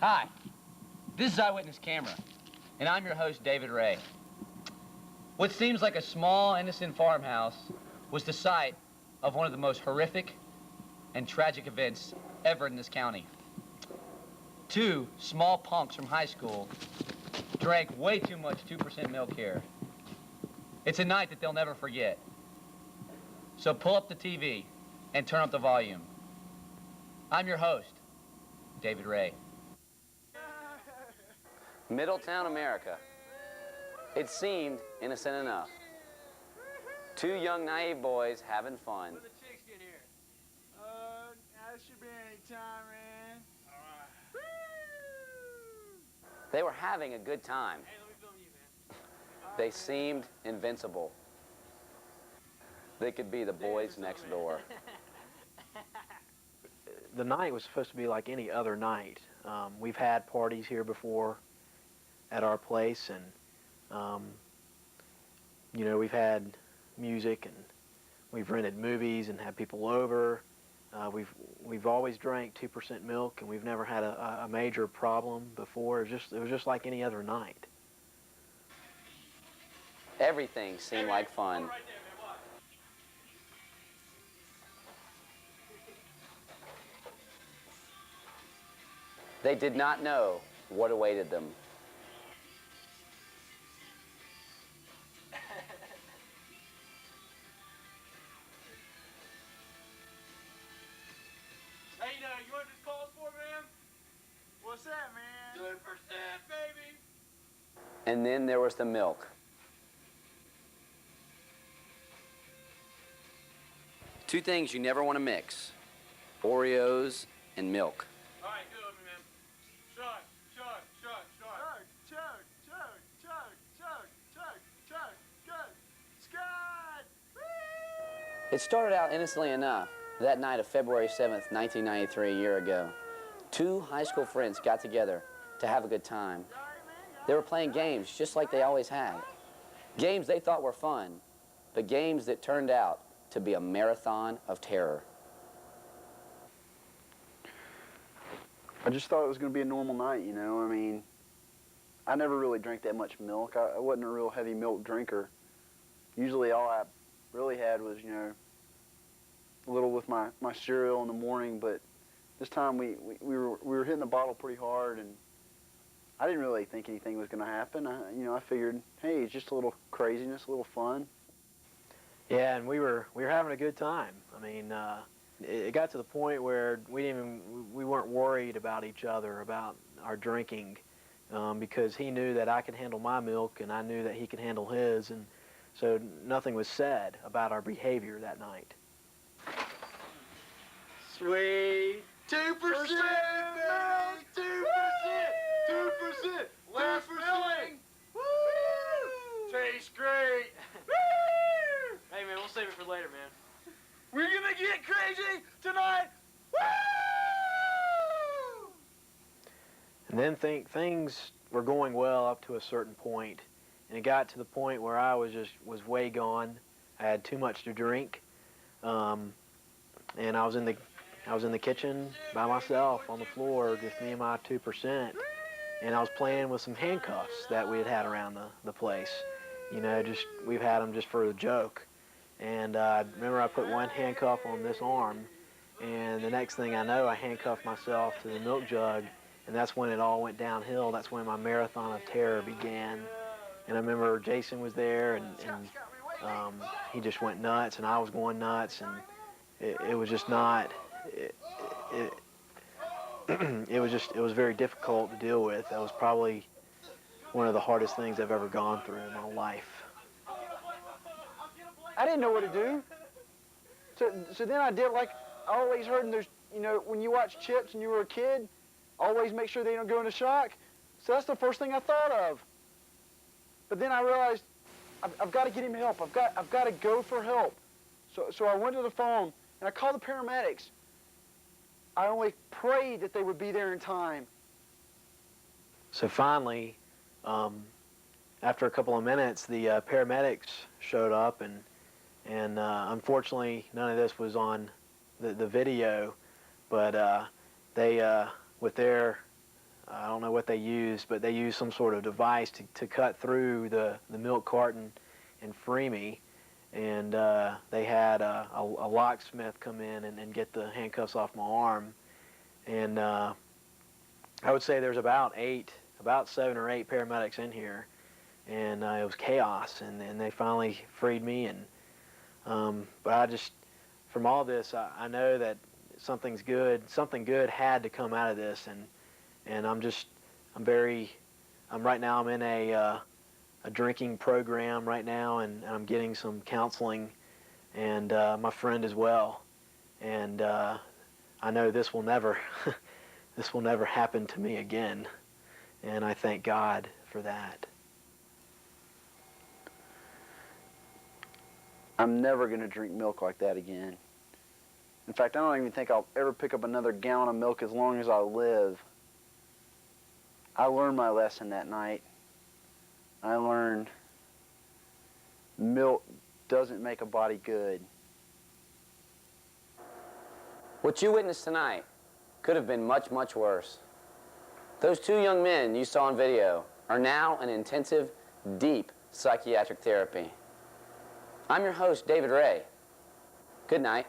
Hi, this is Eyewitness Camera, and I'm your host, David Ray. What seems like a small, innocent farmhouse was the site of one of the most horrific and tragic events ever in this county. Two small punks from high school drank way too much 2% milk here. It's a night that they'll never forget. So pull up the TV and turn up the volume. I'm your host, David Ray. Middletown, America. It seemed innocent enough. Two young, naive boys having fun. When the chicks get here? That should be any time, man. All right. They were having a good time. Hey, let me film you, man. They seemed invincible. They could be the boys next door. The night was supposed to be like any other night. We've had parties here before at our place, and you know, we've had music, and we've rented movies and had people over. We've always drank 2% milk, and we've never had a major problem before. It was just like any other night. Everything seemed like fun. They did not know what awaited them. Hey, you know what this calls for, man? What's that, man? 2%, baby! And then there was the milk. Two things you never want to mix: Oreos and milk. All right, good with me, man. Chug, chug, chug, chug. Chug, chug, chug, chug, chug, chug, chug. Scott! It started out innocently enough. That night of February 7th, 1993, a year ago, two high school friends got together to have a good time. They were playing games just like they always had. Games they thought were fun, but games that turned out to be a marathon of terror. I just thought it was going to be a normal night, you know. I mean, I never really drank that much milk. I wasn't a real heavy milk drinker. Usually all I really had was, you know, a little with my cereal in the morning, but this time we were hitting the bottle pretty hard, and I didn't really think anything was going to happen. I figured, hey, it's just a little craziness, a little fun. Yeah, and we were having a good time. I mean, it got to the point where we weren't worried about each other, about our drinking, because he knew that I could handle my milk, and I knew that he could handle his, and so nothing was said about our behavior that night. Sweet. 2%, man! 2%! 2%! Last filling! Woo! Tastes great! Woo! Hey, man, we'll save it for later, man. We're gonna get crazy tonight! Woo! And then things were going well up to a certain point, and it got to the point where I was way gone. I had too much to drink, and I was in the kitchen by myself on the floor, just me and my 2%, and I was playing with some handcuffs that we had around the place. You know, we've had them just for a joke. And I remember I put one handcuff on this arm, and the next thing I know, I handcuffed myself to the milk jug, and that's when it all went downhill. That's when my marathon of terror began. And I remember Jason was there, and he just went nuts, and I was going nuts, and it was just not, it was very difficult to deal with. That was probably one of the hardest things I've ever gone through in my life. I didn't know what to do. So then I did like I always heard, and there's, you know, when you watch Chips and you were a kid, always make sure they don't go into shock. So that's the first thing I thought of. But then I realized I've got to get him help. I've got to go for help. So I went to the phone and I called the paramedics. I only prayed that they would be there in time. So finally, after a couple of minutes, the paramedics showed up, and unfortunately, none of this was on the video, but they, with their, I don't know what they used, but they used some sort of device to cut through the milk carton and free me, and they had a locksmith come in and get the handcuffs off my arm, and I would say there's about 7 or 8 paramedics in here, and it was chaos, and they finally freed me, and but I just, from all this, I know that something good had to come out of this, and right now I'm in a drinking program right now, and I'm getting some counseling, and my friend as well, and I know this will never happen to me again, and I thank God for that. I'm never going to drink milk like that again. In fact, I don't even think I'll ever pick up another gallon of milk as long as I live. I learned my lesson that night. I learned milk doesn't make a body good. What you witnessed tonight could have been much, much worse. Those 2 young men you saw on video are now in intensive, deep psychiatric therapy. I'm your host, David Ray. Good night.